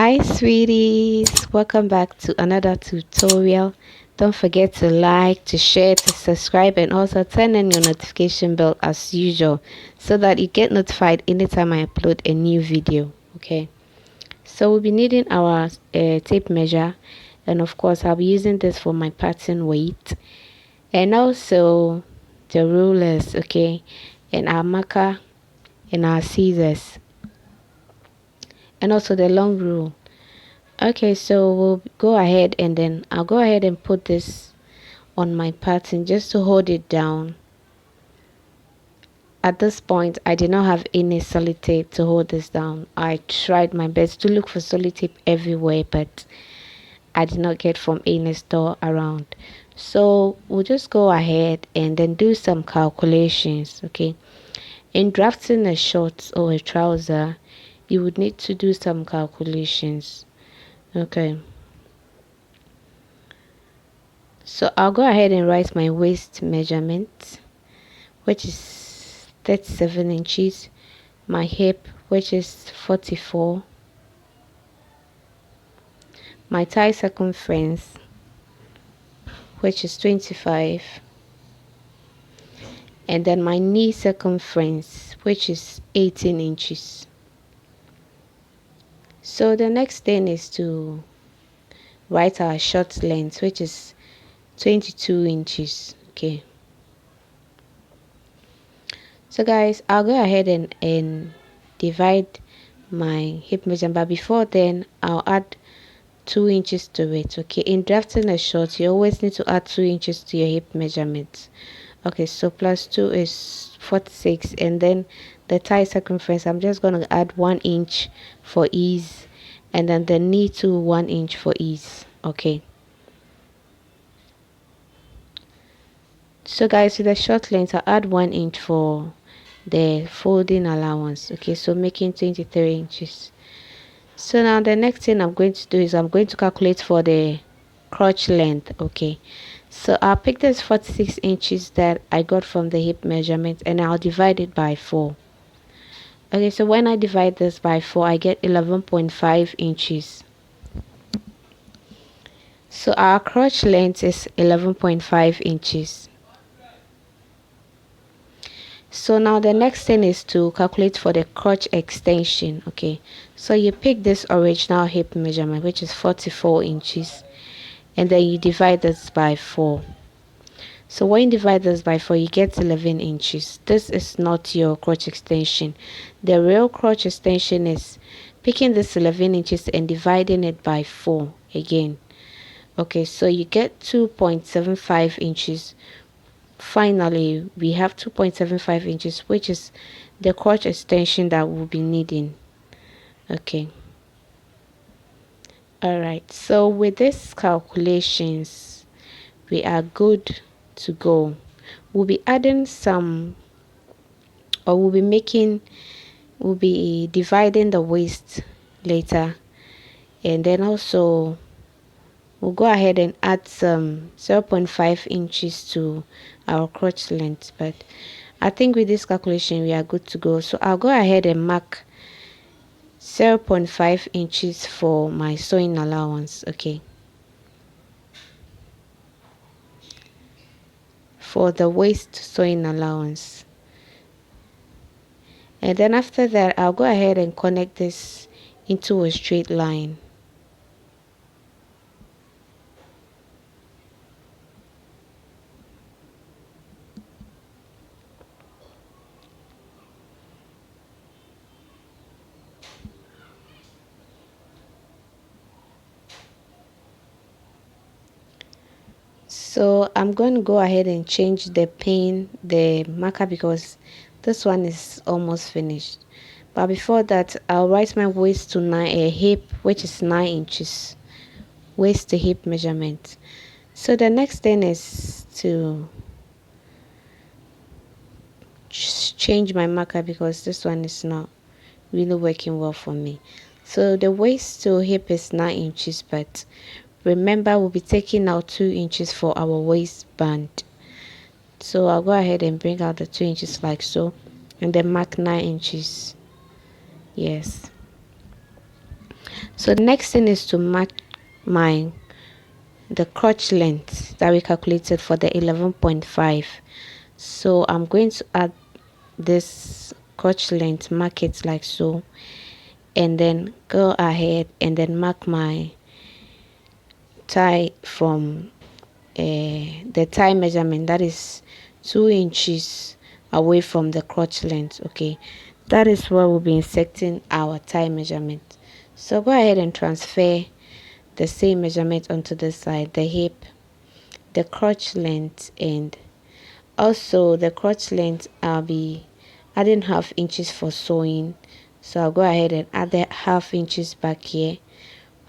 Hi sweeties, welcome back to another tutorial. Don't forget to like, to share, to subscribe, and also turn on your notification bell as usual so that you get notified anytime I upload a new video. Okay, so we'll be needing our tape measure, and of course I'll be using this for my pattern weight, and also the rulers, okay, and our marker and our scissors, and also the long rule. Okay, so we'll go ahead and then I'll go ahead and put this on my pattern just to hold it down. At this point, I did not have any solid tape to hold this down. I tried my best to look for solid tape everywhere, but I did not get from any store around. So we'll just go ahead and then do some calculations, okay? In drafting a short or a trouser, you would need to do some calculations, okay? So I'll go ahead and write my waist measurement, which is 37 inches, my hip, which is 44, my thigh circumference, which is 25, and then my knee circumference, which is 18 inches. So the next thing is to write our short length, which is 22 inches, okay? So guys, I'll go ahead and divide my hip measurement, but before then I'll add 2 inches to it, okay? In drafting a short, you always need to add 2 inches to your hip measurement. Okay, so plus 2 is 46, and then the thigh circumference, I'm just going to add 1 inch for ease, and then the knee to 1 inch for ease, okay? So guys, with the short length, I'll add 1 inch for the folding allowance, okay? So making 23 inches. So now the next thing I'm going to do is I'm going to calculate for the crotch length, okay? So I'll pick this 46 inches that I got from the hip measurement and I'll divide it by 4. Okay, so when I divide this by 4, I get 11.5 inches. So our crotch length is 11.5 inches. So now the next thing is to calculate for the crotch extension, okay? So you pick this original hip measurement, which is 44 inches, and then you divide this by 4. So when you divide this by 4, you get 11 inches. This is not your crotch extension. The real crotch extension is picking this 11 inches and dividing it by 4 again. Okay, so you get 2.75 inches. Finally, we have 2.75 inches, which is the crotch extension that we'll be needing. Okay. Alright, so with these calculations, we are good to go. We'll be adding some, or we'll be dividing the waist later, and then also we'll go ahead and add some 0.5 inches to our crotch length. But I think with this calculation we are good to go. So I'll go ahead and mark 0.5 inches for my sewing allowance, okay? For the waist sewing allowance. And then after that, I'll go ahead and connect this into a straight line. So I'm going to go ahead and change the marker, because this one is almost finished. But before that, I'll write my waist to hip, which is 9 inches. Waist to hip measurement. So the next thing is to change my marker, because this one is not really working well for me. So the waist to hip is 9 inches, but remember we'll be taking out 2 inches for our waistband. So I'll go ahead and bring out the 2 inches like so, and then mark 9 inches. Yes. So the next thing is to mark the crotch length that we calculated for the 11.5. So I'm going to add this crotch length, mark it like so, and then go ahead and then mark my tie from the tie measurement, that is 2 inches away from the crotch length. Okay, that is where we'll be inserting our tie measurement. So go ahead and transfer the same measurement onto this side, the hip, the crotch length, and also the crotch length I'll be adding half inches for sewing. So I'll go ahead and add the half inches back here,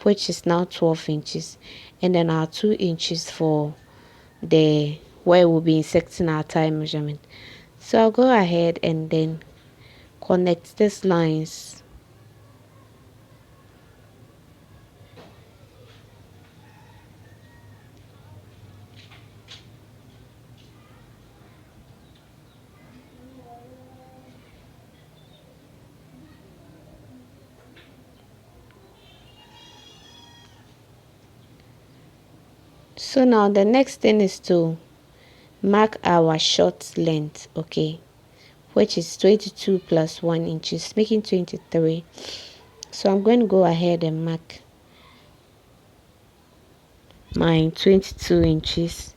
which is now 12 inches, and then our 2 inches for the where we'll be inserting our tie measurement. So I'll go ahead and then connect these lines. So now the next thing is to mark our short length, okay, which is 22 plus 1 inches, making 23. So I'm going to go ahead and mark my 22 inches,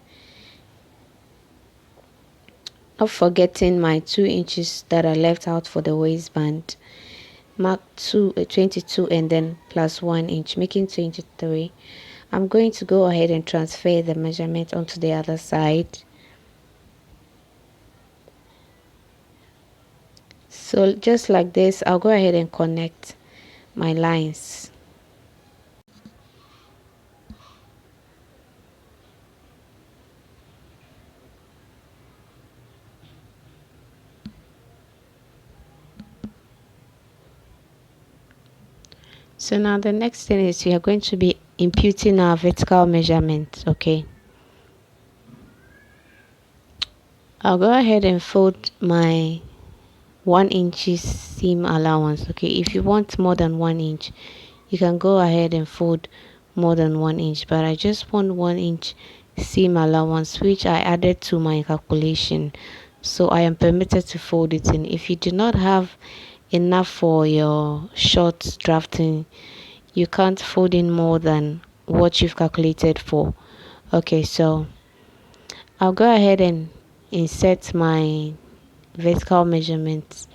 not forgetting my 2 inches that are left out for the waistband. Mark 22 and then plus 1 inch, making 23. I'm going to go ahead and transfer the measurement onto the other side. So just like this, I'll go ahead and connect my lines. So now the next thing is we are going to be imputing our vertical measurement, okay. I'll go ahead and fold my 1 inch seam allowance, okay. If you want more than 1 inch, you can go ahead and fold more than 1 inch, but I just want 1 inch seam allowance, which I added to my calculation, so I am permitted to fold it in. If you do not have enough for your short drafting, you can't fold in more than what you've calculated for. Okay, so I'll go ahead and insert my vertical measurements.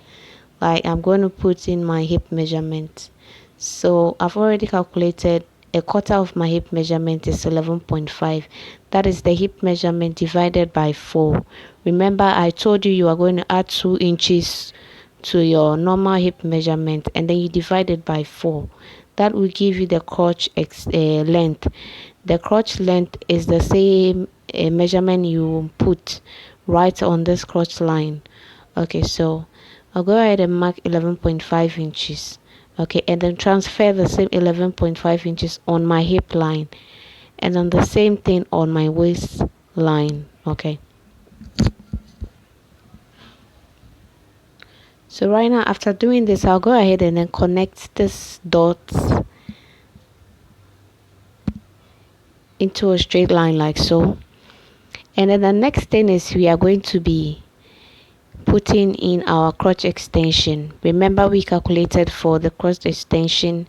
Like I'm going to put in my hip measurement. So I've already calculated a quarter of my hip measurement is 11.5. That is the hip measurement divided by 4. Remember, I told you are going to add 2 inches to your normal hip measurement, and then you divide it by 4. That will give you the crotch length. The crotch length is the same measurement you put right on this crotch line. Okay, so I'll go ahead and mark 11.5 inches. Okay, and then transfer the same 11.5 inches on my hip line, and then the same thing on my waist line. Okay, so right now after doing this, I'll go ahead and then connect this dots into a straight line like so. And then the next thing is we are going to be putting in our crotch extension. Remember, we calculated for the crotch extension,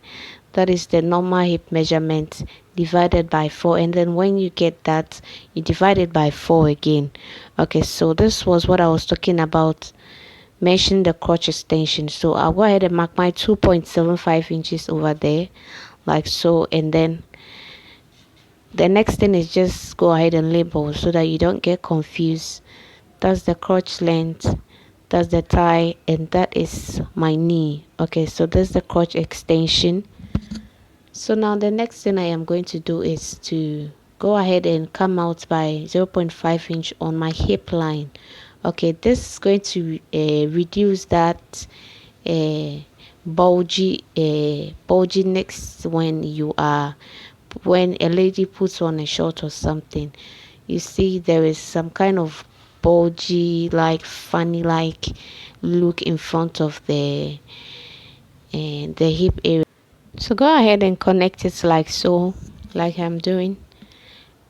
that is the normal hip measurement divided by 4, and then when you get that, you divide it by 4 again. Okay, so this was what I was talking about, mention the crotch extension. So I'll go ahead and mark my 2.75 inches over there like so, and then the next thing is just go ahead and label so that you don't get confused. That's the crotch length, that's the tie, and that is my knee. Okay, so that's the crotch extension. So now the next thing I am going to do is to go ahead and come out by 0.5 inch on my hip line. Okay, this is going to reduce that bulgy next when a lady puts on a short or something. You see there is some kind of bulgy, like funny like look in front of the hip area. So go ahead and connect it like so, like I'm doing.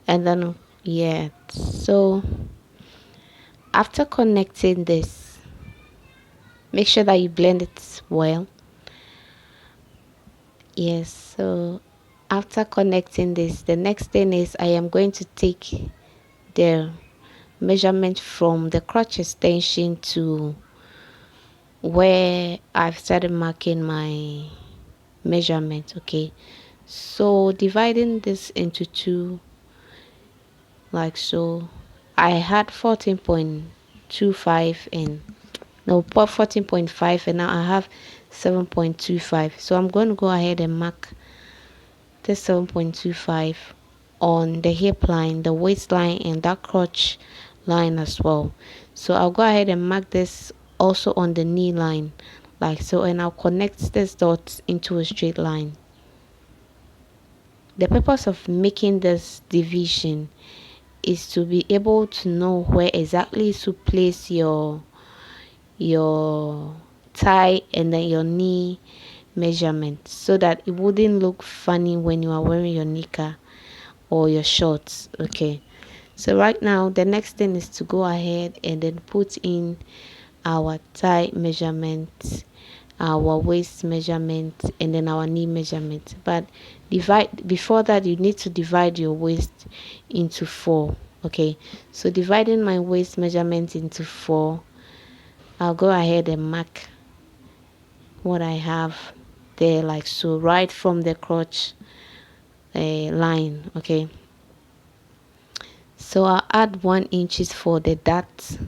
And then yeah, so after connecting this, make sure that you blend it well. Yes, so after connecting this, the next thing is I am going to take the measurement from the crotch extension to where I've started marking my measurement. Okay, so dividing this into two like so, I had 14.25 and no 14.5, and now I have 7.25. So I'm going to go ahead and mark this 7.25 on the hip line, the waistline, and that crotch line as well. So I'll go ahead and mark this also on the knee line like so, and I'll connect this dot into a straight line. The purpose of making this division is to be able to know where exactly to place your thigh and then your knee measurement, so that it wouldn't look funny when you are wearing your knicker or your shorts. Okay, so right now the next thing is to go ahead and then put in our thigh measurement, our waist measurement, and then our knee measurement. But divide before that, you need to divide your waist into 4. Okay, so dividing my waist measurement into 4, I'll go ahead and mark what I have there like so, right from the crotch line. Okay, so I'll add 1 inches for the dart.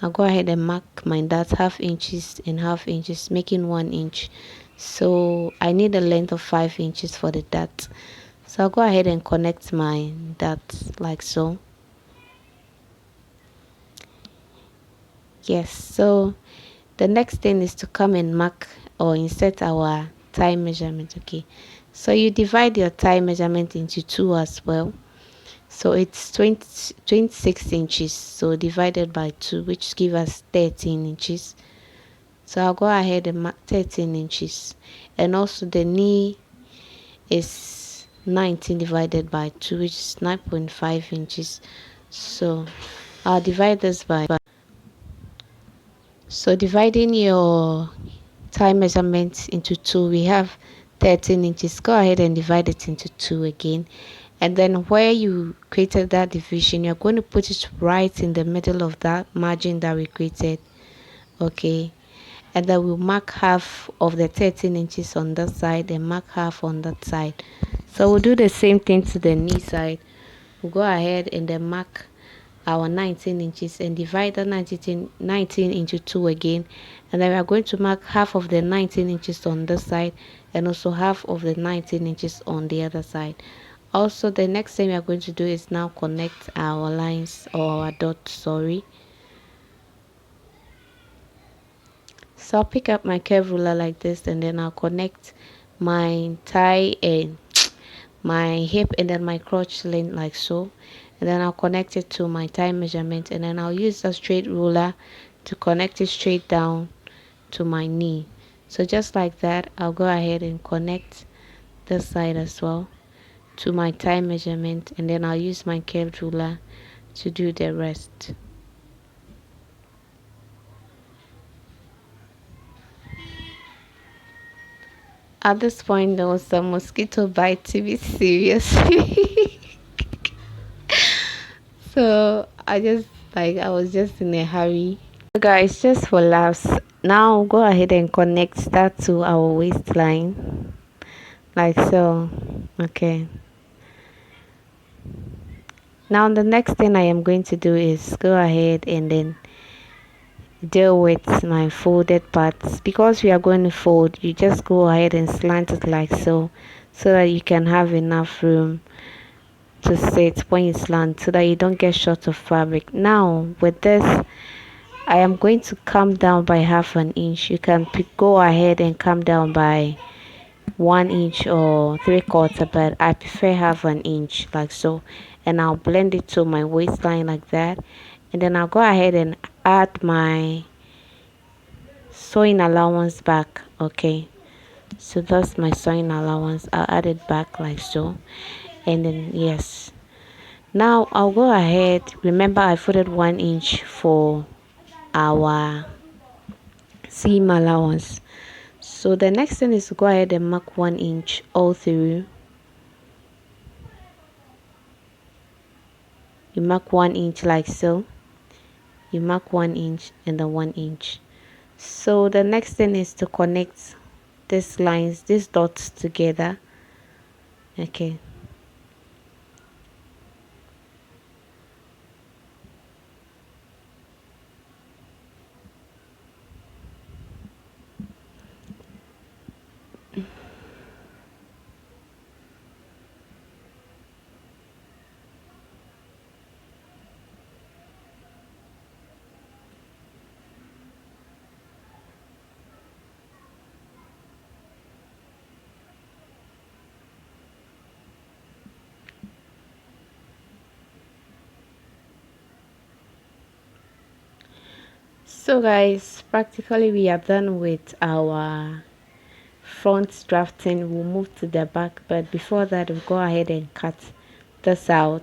I'll go ahead and mark my dart half inches and half inches, making 1 inch. So I need a length of 5 inches for the dart. So I'll go ahead and connect my dart like so. Yes, so the next thing is to come and mark or insert our thigh measurement. Okay, so you divide your thigh measurement into 2 as well. So it's 26 inches, so divided by 2, which gives us 13 inches. So I'll go ahead and mark 13 inches. And also the knee is 19 divided by 2, which is 9.5 inches. So I'll divide this by. So dividing your thigh measurements into 2, we have 13 inches. Go ahead and divide it into 2 again. And then where you created that division, you're going to put it right in the middle of that margin that we created. Okay, and then we'll mark half of the 13 inches on that side and mark half on that side. So we'll do the same thing to the knee side. We'll go ahead and then mark our 19 inches and divide the 19 into 2 again, and then we are going to mark half of the 19 inches on this side and also half of the 19 inches on the other side. Also, the next thing we are going to do is now connect our lines or our dots, sorry. So I'll pick up my curve ruler like this, and then I'll connect my thigh and my hip and then my crotch length like so, and then I'll connect it to my thigh measurement, and then I'll use a straight ruler to connect it straight down to my knee. So just like that, I'll go ahead and connect this side as well to my thigh measurement, and then I'll use my curved ruler to do the rest. At this point, there was some mosquito bite, to be serious. So I was just in a hurry. So guys, just for laughs, now go ahead and connect that to our waistline like so. Okay, now the next thing I am going to do is go ahead and then deal with my folded parts. Because we are going to fold, you just go ahead and slant it like so, so that you can have enough room to sit when you slant, so that you don't get short of fabric. Now with this, I am going to come down by half an inch. You can go ahead and come down by 1 inch or 3/4, but I prefer half an inch like so, and I'll blend it to my waistline like that, and then I'll go ahead and add my sewing allowance back. Okay, So that's my sewing allowance. I'll add it back like so. And then yes, now I'll go ahead. Remember, I footed 1 inch for our seam allowance. So the next thing is to go ahead and mark 1 inch all through. You mark 1 inch like so. You mark 1 inch and then 1 inch. So the next thing is to connect these lines, these dots together. Okay. So guys, practically we are done with our front drafting. We'll move to the back, but before that we'll go ahead and cut this out.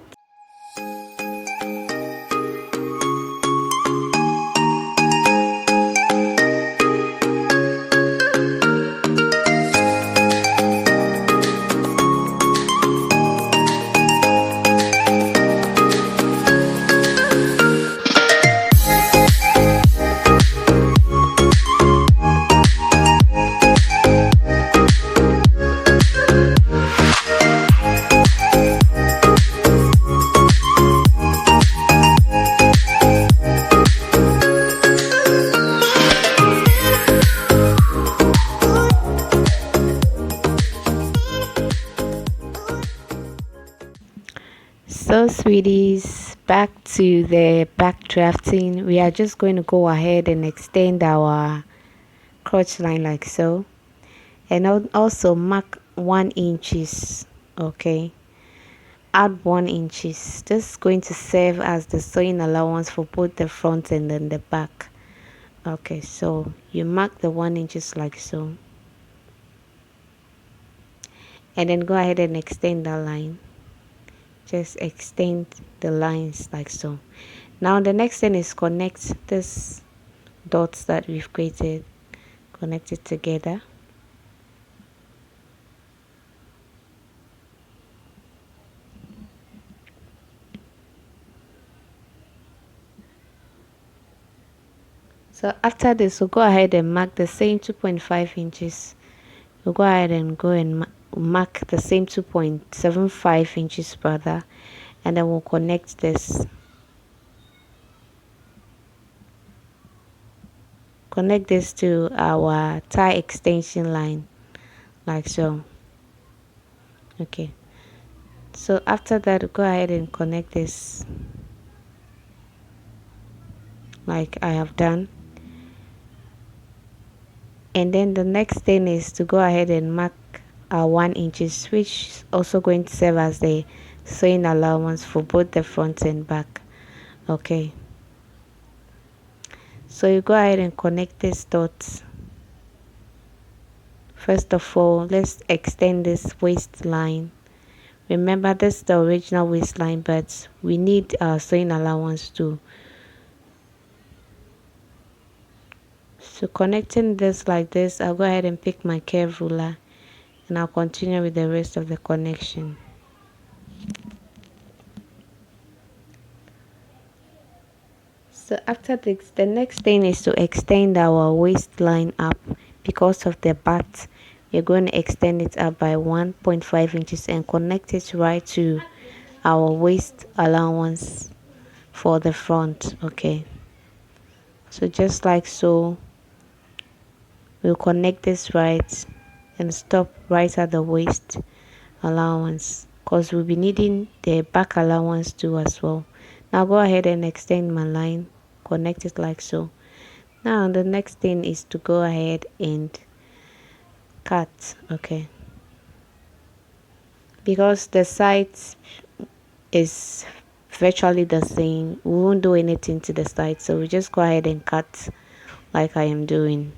So sweeties, back to the back drafting. We are just going to go ahead and extend our crotch line like so, and also mark 1 inches. Okay, add 1 inches. This is going to serve as the sewing allowance for both the front and then the back. Okay, so you mark the 1 inches like so, and then go ahead and extend that line. Just extend the lines like so. Now the next thing is connect this dots that we've created, connect it together. So after this, we'll go ahead and mark the same 2.5 inches. We'll go ahead and mark the same 2.75 inches further, and then we'll connect this. Connect this to our tie extension line like so. Okay, so after that, go ahead and connect this like I have done. And then the next thing is to go ahead and mark our 1 inches, which is also going to serve as the sewing allowance for both the front and back. Okay, so you go ahead and connect these dots. First of all, let's extend this waistline. Remember, this is the original waistline, but we need our sewing allowance too. So connecting this like this, I'll go ahead and pick my curve ruler, and I'll continue with the rest of the connection. So after this, the next thing is to extend our waistline up. Because of the batt, we're going to extend it up by 1.5 inches and connect it right to our waist allowance for the front. Okay, so just like so, we'll connect this right and stop right at the waist allowance, because we'll be needing the back allowance too as well. Now go ahead and extend my line, connect it like so. Now the next thing is to go ahead and cut. Okay, because the sides is virtually the same, we won't do anything to the side, so we just go ahead and cut like I am doing.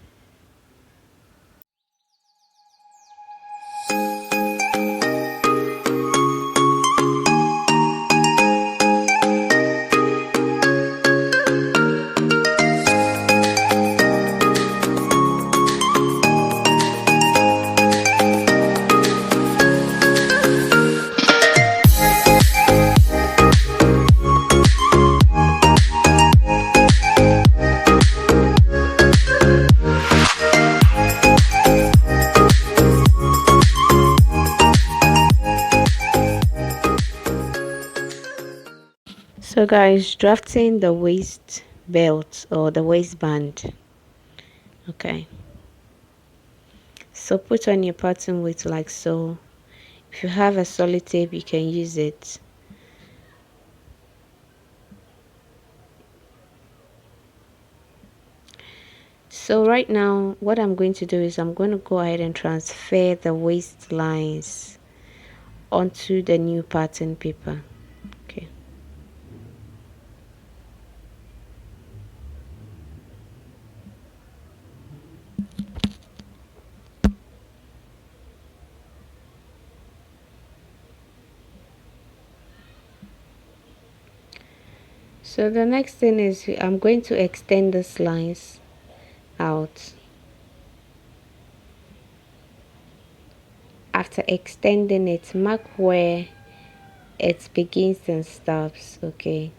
So guys, drafting the waist belt or the waistband. Okay, so put on your pattern weight like so. If you have a solid tape, you can use it. So right now what I'm going to do is I'm going to go ahead and transfer the waist lines onto the new pattern paper. Okay, so the next thing is I'm going to extend these lines out. After extending it, mark where it begins and stops. Okay,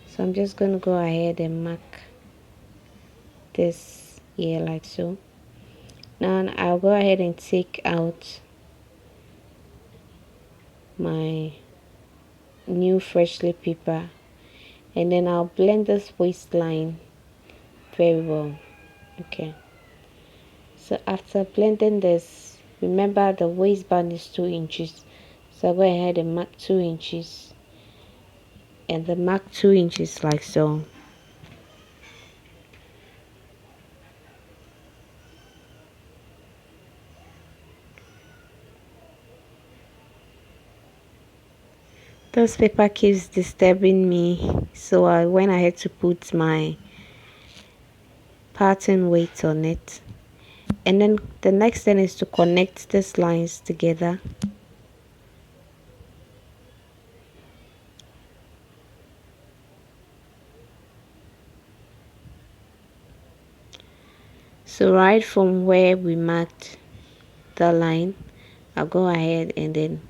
so I'm just going to go ahead and mark this here like so. Now I'll go ahead and take out my new freshly paper, and then I'll blend this waistline very well. Okay, so after blending this, remember the waistband is 2 inches, so I'll go ahead and mark 2 inches and then mark 2 inches like so. This paper keeps disturbing me, so I went ahead to put my pattern weight on it. And then the next thing is to connect these lines together. So right from where we marked the line, I'll go ahead and then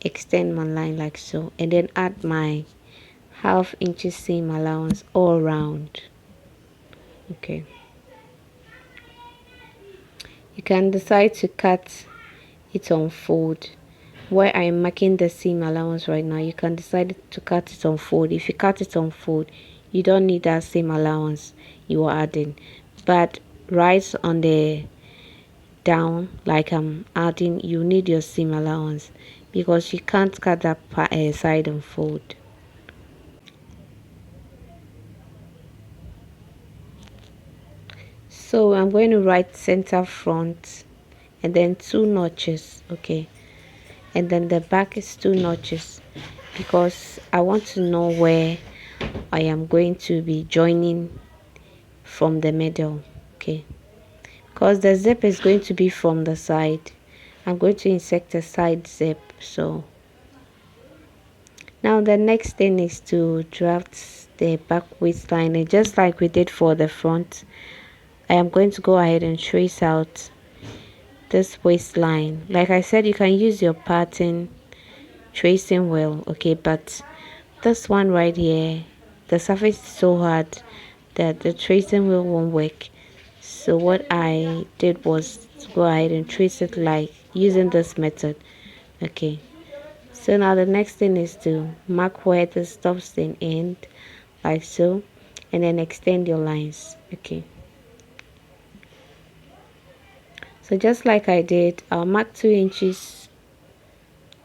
extend my line like so, and then add my ½ inch seam allowance all around. Okay, you can decide to cut it on fold. Where I'm marking the seam allowance right now, you can decide to cut it on fold. If you cut it on fold, you don't need that seam allowance you are adding, but right on the down like I'm adding, you need your seam allowance because you can't cut that side and fold. So I'm going to write center front and then 2 notches. Okay, and then the back is 2 notches because I want to know where I am going to be joining from the middle. Okay, because the zip is going to be from the side. I'm going to insert a side zip. So now the next thing is to draft the back waistline, and just like we did for the front, I am going to go ahead and trace out this waistline. Like I said, you can use your pattern tracing wheel, okay, but this one right here, the surface is so hard that the tracing wheel won't work. So what I did was to go ahead and trace it like using this method. Okay, so now the next thing is to mark where the stops and end like so, and then extend your lines. Okay, so just like I did, I'll mark 2 inches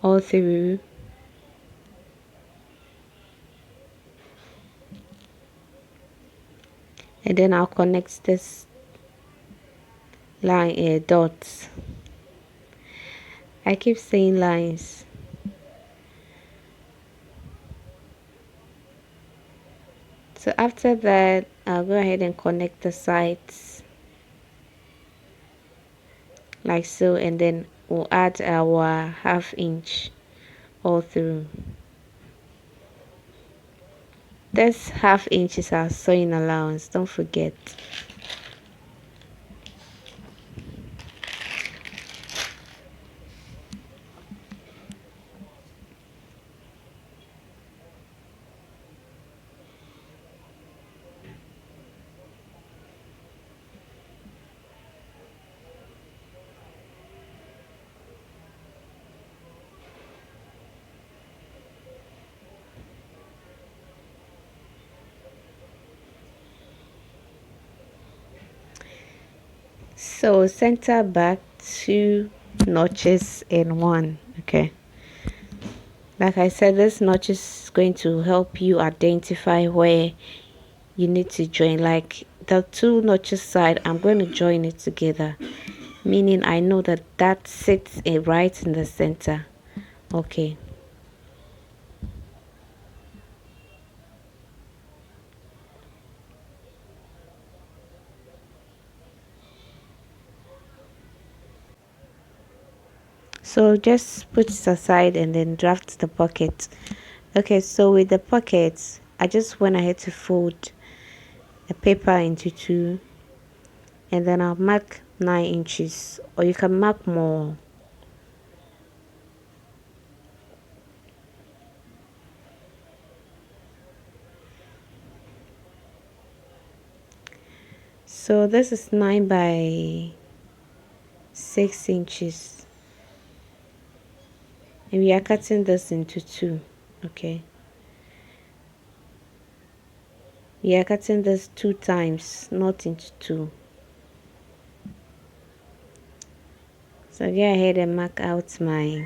all through, and then I'll connect this line dots. I keep saying lines. So after that, I'll go ahead and connect the sides like so, and then we'll add our ½ inch all through. This ½ inch is our sewing allowance, don't forget. So center back 2 notches in one. Okay, like I said, this notch is going to help you identify where you need to join. Like the 2 notches side, I'm going to join it together, meaning I know that that sits right in the center. Okay, so just put it aside and then draft the pocket. Okay, so with the pockets, I just went ahead to fold the paper into 2, and then I'll mark 9 inches, or you can mark more. So this is 9 by 6 inches, and we are cutting this into 2. Okay, we are cutting this 2 times, not into 2. So go ahead and mark out my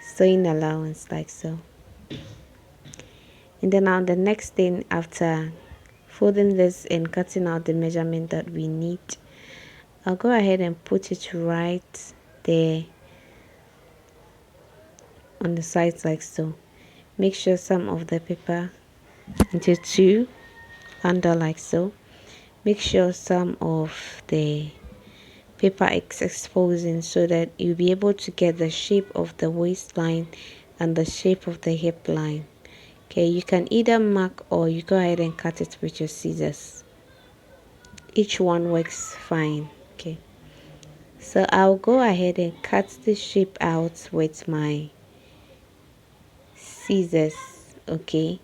sewing allowance like so. And then now the next thing, after folding this and cutting out the measurement that we need, I'll go ahead and put it right there on the sides like so. Make sure some of the paper into 2 under like so. Make sure some of the paper is exposing so that you'll be able to get the shape of the waistline and the shape of the hip line. Okay, you can either mark or you go ahead and cut it with your scissors. Each one works fine. Okay, so I'll go ahead and cut the shape out with my scissors. Okay,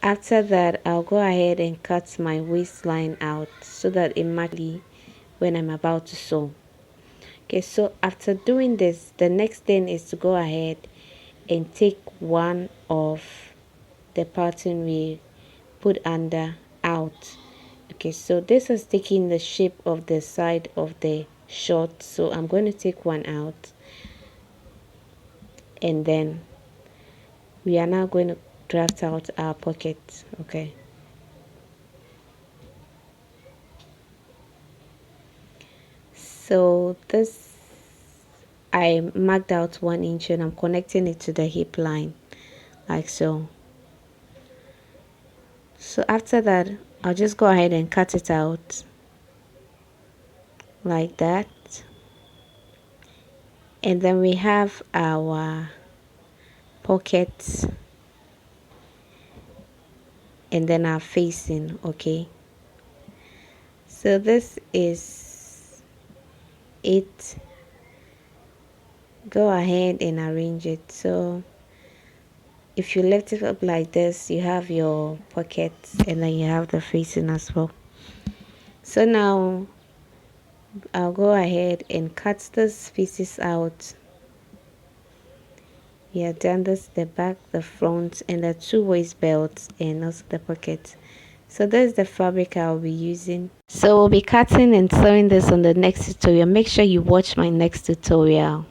after that I'll go ahead and cut my waistline out so that it matches when I'm about to sew. Okay, so after doing this, the next thing is to go ahead and take one of the pattern we put under out. Okay, so this is taking the shape of the side of the short, so I'm going to take one out, and then we are now going to draft out our pocket. Okay, so this, I marked out 1 inch and I'm connecting it to the hip line like so. So after that, I'll just go ahead and cut it out like that. And then we have our pockets and then our facing. Okay, so this is it. Go ahead and arrange it. So if you lift it up like this, you have your pockets and then you have the facing as well. So now I'll go ahead and cut these pieces out. Yeah, done this, the back, the front, and the 2 waist belts, and also the pocket. So this is the fabric I'll be using. So we'll be cutting and sewing this on the next tutorial. Make sure you watch my next tutorial.